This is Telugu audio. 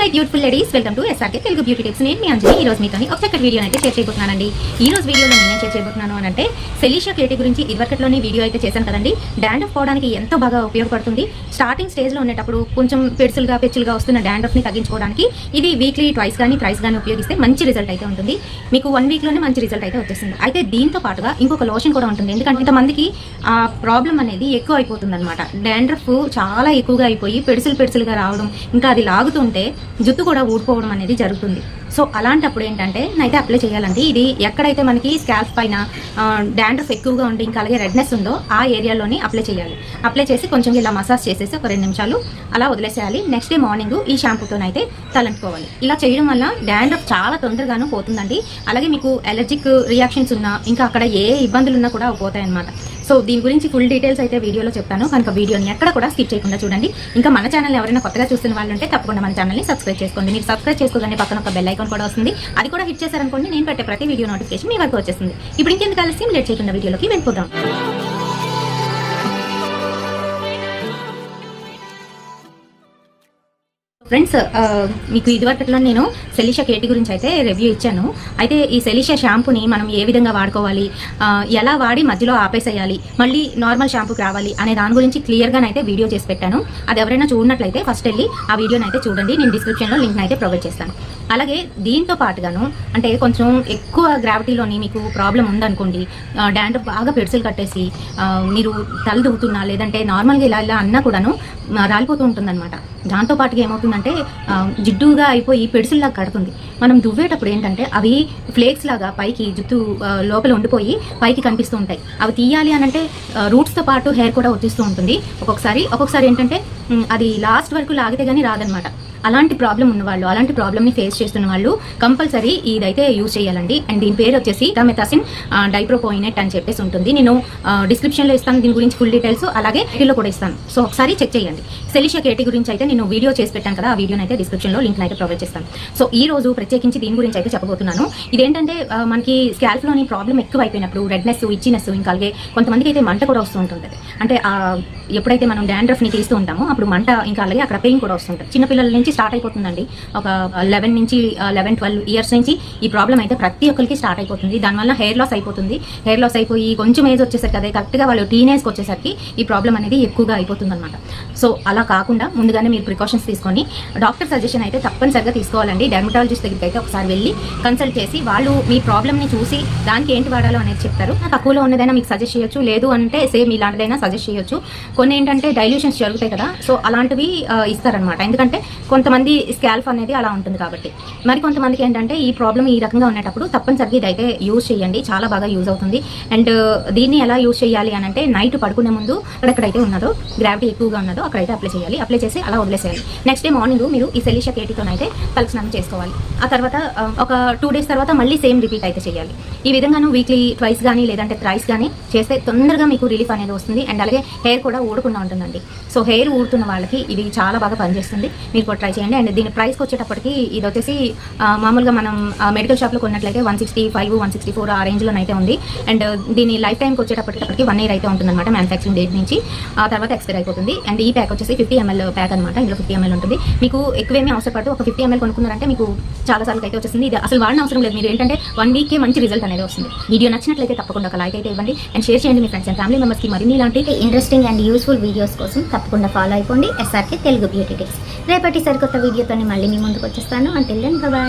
My beautiful ladies, welcome to SRK Telugu beauty tips. నేను మీ అంజలి. ఈ రోజు మీతో ఒక చక్కటి వీడియో అయితే షేర్ చేయబోతున్నానండి. ఈ రోజు వీడియోలో నేను షేర్ చేయబోతున్నాను అంటే సెలీషియా కేటీ గురించి ఇదివరకట్లోనే వీడియో అయితే చేశాను కదండి. డాండ్రఫ్ పోవడానికి ఎంతో బాగా ఉపయోగపడుతుంది. స్టార్టింగ్ స్టేజ్లో ఉండేటప్పుడు కొంచెం పెచ్చులుగా వస్తున్న డాండ్రఫ్ని తగ్గించుకోవడానికి ఇది వీక్లీ ట్వైస్ కానీ థ్రైస్ కానీ ఉపయోగిస్తే మంచి రిజల్ట్ అయితే ఉంటుంది. మీకు 1 వీక్లోనే మంచి రిజల్ట్ అయితే వచ్చేస్తుంది. అయితే దీంతో పాటుగా ఇంకొక లోషన్ కూడా ఉంటుంది. ఎందుకంటే ఇంతమందికి ఆ ప్రాబ్లం అనేది ఎక్కువ అయిపోతుంది అనమాట. డాండ్రఫ్ చాలా ఎక్కువగా అయిపోయి పెడుసులుగా రావడం, ఇంకా అది లాగుతుంటే జుట్టు కూడా ఊడిపోవడం అనేది జరుగుతుంది. సో అలాంటప్పుడు ఏంటంటే నైతే అప్లై చేయాలండి. ఇది ఎక్కడైతే మనకి స్కాల్ప్ పైన డాండ్రఫ్ ఎక్కువగా ఉండి ఇంకా అలాగే రెడ్నెస్ ఉందో ఆ ఏరియాలోనే అప్లై చేయాలి. అప్లై చేసి కొంచెం ఇలా మసాజ్ చేసేసి ఒక 2 నిమిషాలు అలా వదిలేసేయాలి. నెక్స్ట్ డే మార్నింగ్ ఈ షాంపూతోనైతే తలంటుకోవాలి. ఇలా చేయడం వల్ల డాండ్రఫ్ చాలా తొందరగాను పోతుందండి. అలాగే మీకు ఎలర్జిక్ రియాక్షన్స్ ఉన్నా ఇంకా అక్కడ ఏ ఇబ్బందులు ఉన్నా కూడా పోతాయి అన్నమాట. సో దీని గురించి ఫుల్ డీటెయిల్స్ అయితే వీడియోలో చెప్తాను కనుక వీడియోని ఎక్కడ కూడా స్కిప్ చేయకుండా చూడండి. ఇంకా మన ఛానల్ ఎవరైనా కొత్తగా చూస్తున్న వాళ్ళు ఉంటే తప్పకుండా మన ఛానల్ని సబ్స్క్రైబ్ చేసుకోండి. మీరు సబ్స్క్రైబ్ చేసుకోగానే పక్కన ఒక బెల్ ఐకాన్ కూడా వస్తుంది. అది కూడా హిట్ చేశారనుకోండి, నేను పెట్టే ప్రతి వీడియో నోటిఫికేషన్ మీ వరకు వచ్చేస్తుంది. ఇప్పుడు ఇంకెందుకు కలిసి లేట్ చేయకుండా వీడియోలోకి వెళ్ళిపోదాం. ఫ్రెండ్స్, మీకు ఇదివరకట్లో నేను సెలీషియా కేటీ గురించి అయితే రివ్యూ ఇచ్చాను. అయితే ఈ సెలీషియా షాంపూని మనం ఏ విధంగా వాడుకోవాలి, ఎలా వాడి మధ్యలో ఆపేసేయాలి, మళ్ళీ నార్మల్ షాంపూకి రావాలి అనే దాని గురించి క్లియర్గానైతే వీడియో చేసి పెట్టాను. అది ఎవరైనా చూడనట్లయితే ఫస్ట్ వెళ్ళి ఆ వీడియోని అయితే చూడండి. నేను డిస్క్రిప్షన్లో లింక్ అయితే ప్రొవైడ్ చేస్తాను. అలాగే దీంతో పాటుగాను అంటే కొంచెం ఎక్కువ గ్రావిటీలోని మీకు ప్రాబ్లం ఉందనుకోండి, డాండ్రఫ్ బాగా పెడుసులు కట్టేసి మీరు తల దువ్వుతున్నా లేదంటే నార్మల్గా ఇలా అన్నా కూడాను రాలిపోతూ ఉంటుందన్నమాట. దాంతోపాటుగా ఏమవుతుందంటే జిడ్డుగా అయిపోయి పెడుసుల్లాగా కడుతుంది. మనం దువ్వేటప్పుడు ఏంటంటే అవి ఫ్లేక్స్ లాగా పైకి జుట్టు లోపల ఉండిపోయి పైకి కనిపిస్తూ ఉంటాయి. అవి తీయాలి అని అంటే రూట్స్తో పాటు హెయిర్ కూడా వచ్చేస్తూ ఉంటుంది. ఒక్కొక్కసారి ఏంటంటే అది లాస్ట్ వరకు లాగితే కానీ రాదనమాట. అలాంటి ప్రాబ్లం ఉన్నవాళ్ళు, అలాంటి ప్రాబ్లమ్ని ఫేస్ చేస్తున్న వాళ్ళు కంపల్సరీ ఇదైతే యూజ్ చేయాలండి. అండ్ దీని పేరు వచ్చేసి డమెథాసిన్ డైప్రోపోయినెట్ అని చెప్పేసి ఉంటుంది. నేను డిస్క్రిప్షన్లో ఇస్తాను దీని గురించి ఫుల్ డీటెయిల్స్, అలాగే వీడియోలో కూడా ఇస్తాను. సో ఒకసారి చెక్ చేయండి. సెలీషియా కేటీ గురించి అయితే నేను వీడియో చేసి పెట్టాను కదా, ఆ వీడియోని అయితే డిస్క్రిప్షన్లో లింక్ అయితే ప్రొవైడ్ చేస్తాను. సో ఈ రోజు ప్రత్యేకించి దీని గురించి అయితే చెప్పబోతున్నాను. ఇదేంటంటే మనకి స్కాల్ప్లోని ప్రాబ్లం ఎక్కువ అయిపోయినప్పుడు రెడ్నెస్, ఇచ్చినెస్, ఇంకా అలాగే కొంతమందికి అయితే మంట కూడా వస్తూ ఉంటుంది. అంటే ఎప్పుడైతే మనం డాండ్రఫ్ని తీస్తూ ఉంటామో అప్పుడు మంట, ఇంకా అలాగే అక్కడ పెయిన్ కూడా వస్తుంటుంది. చిన్నపిల్లల నుంచి స్టార్ట్ అయిపోతుందండి. ఒక 11-12 ఇయర్స్ నుంచి ఈ ప్రాబ్లం అయితే ప్రతి ఒక్కరికి స్టార్ట్ అయిపోతుంది. దానివల్ల హెయిర్ లాస్ అయిపోతుంది. హెయిర్ లాస్ అయిపోయి కొంచెం ఏజ్ వచ్చేసరికి అదే కరెక్ట్గా వాళ్ళు టీనేజ్కి వచ్చేసరికి ఈ ప్రాబ్లం అనేది ఎక్కువగా అయిపోతుంది అనమాట. సో అలా కాకుండా ముందుగానే మీరు ప్రికాషన్స్ తీసుకొని డాక్టర్ సజెషన్ అయితే తప్పనిసరిగా తీసుకోవాలండి. డెర్మటాలజిస్ట్ దగ్గరికి అయితే ఒకసారి వెళ్ళి కన్సల్ట్ చేసి వాళ్ళు మీ ప్రాబ్లమ్ని చూసి దానికి ఏంటి వాడాలో అనేది చెప్తారు. తక్కువలో ఉన్నదైనా మీకు సజెస్ట్ చేయొచ్చు, లేదు అంటే సేమ్ ఇలాంటిదైనా సజెస్ట్ చేయొచ్చు. కొన్ని ఏంటంటే డైల్యూషన్స్ జరుగుతాయి కదా, సో అలాంటివి ఇస్తారనమాట. ఎందుకంటే కొంతమంది స్కాల్ప్ అనేది అలా ఉంటుంది కాబట్టి. మరి కొంతమందికి ఏంటంటే ఈ ప్రాబ్లం ఈ రకంగా ఉన్నప్పుడు తప్పనిసరిగా ఇదైతే యూజ్ చేయండి. చాలా బాగా యూజ్ అవుతుంది. అండ్ దీన్ని ఎలా యూజ్ చేయాలి అని అంటే నైట్ పడుకునే ముందు ఎక్కడెక్కడైతే ఉన్నదో గ్రావిటీ ఎక్కువగా ఉన్నదో అక్కడైతే అప్లై చేయాలి. అప్లై చేసి అలా వదిలేసేయాలి. నెక్స్ట్ డే మార్నింగ్ మీరు ఈ సెలీషియా కేటీతోనైతే తలస్నానం చేసుకోవాలి. ఆ తర్వాత ఒక 2 డేస్ తర్వాత మళ్ళీ సేమ్ రిపీట్ అయితే చేయాలి. ఈ విధంగాను వీక్లీ ట్వైస్ కానీ లేదంటే థ్రైస్ కానీ చేస్తే తొందరగా మీకు రిలీఫ్ అనేది వస్తుంది. అండ్ అలాగే హెయిర్ కూడా ఊడకుండా ఉంటుందండి. సో హెయిర్ ఊడుతున్న వాళ్ళకి ఇది చాలా బాగా పనిచేస్తుంది. మీరు కూడా ట్రై చేయండి. అండ్ దీని ప్రైస్కి వచ్చేటప్పటికి ఇది వచ్చేసి మామూలుగా మనం మెడికల్ షాప్లో కొన్నట్లయితే 165-164 ఆ రేంజ్లోనైతే ఉంది. అండ్ దీని లైఫ్ టైంకి వచ్చేటప్పటికి 1 ఇయర్ అయితే ఉంటుందన్నమాట మ్యానుఫ్యాక్చరింగ్ డేట్ నుంచి. ఆ తర్వాత ఎక్స్పైర్ అయిపోతుంది. అండ్ ఈ ప్యాక్ వచ్చేసి 50 ml ప్యాక్ అనమాట. ఇందులో 50 ml ఉంటుంది. మీకు ఎక్కువేమీ అవసరపడదు. ఒక 50 ml కొనుక్కున్నారంటే మీకు చాలా సార్లు అయితే వచ్చేసింది. ఇది అసలు వాడిన అవసరం లేదు. మీరు ఏంటంటే 1 వీక్కే మంచి రిజల్ట్ అనేది వస్తుంది. వీడియో నచ్చినట్లయితే తప్పకుండా ఒక లైక్ అయితే ఇవ్వండి అండ్ షేర్ చేయండి మీ ఫ్రెండ్స్ అండ్ ఫ్యామిలీ మెంబర్స్కి. మరిన్ని ఇలాంటి ఇంట్రెస్టింగ్ అండ్ యూస్ఫుల్ వీడియోస్ కోసం తప్పకుండా ఫాలో అయిపోండి ఎస్ఆర్కే తెలుగు బ్యూటీ టిప్స్. రేపటి సరికొత్త వీడియోతో మళ్ళీ మీ ముందుకు వచ్చేస్తాను. Until then by.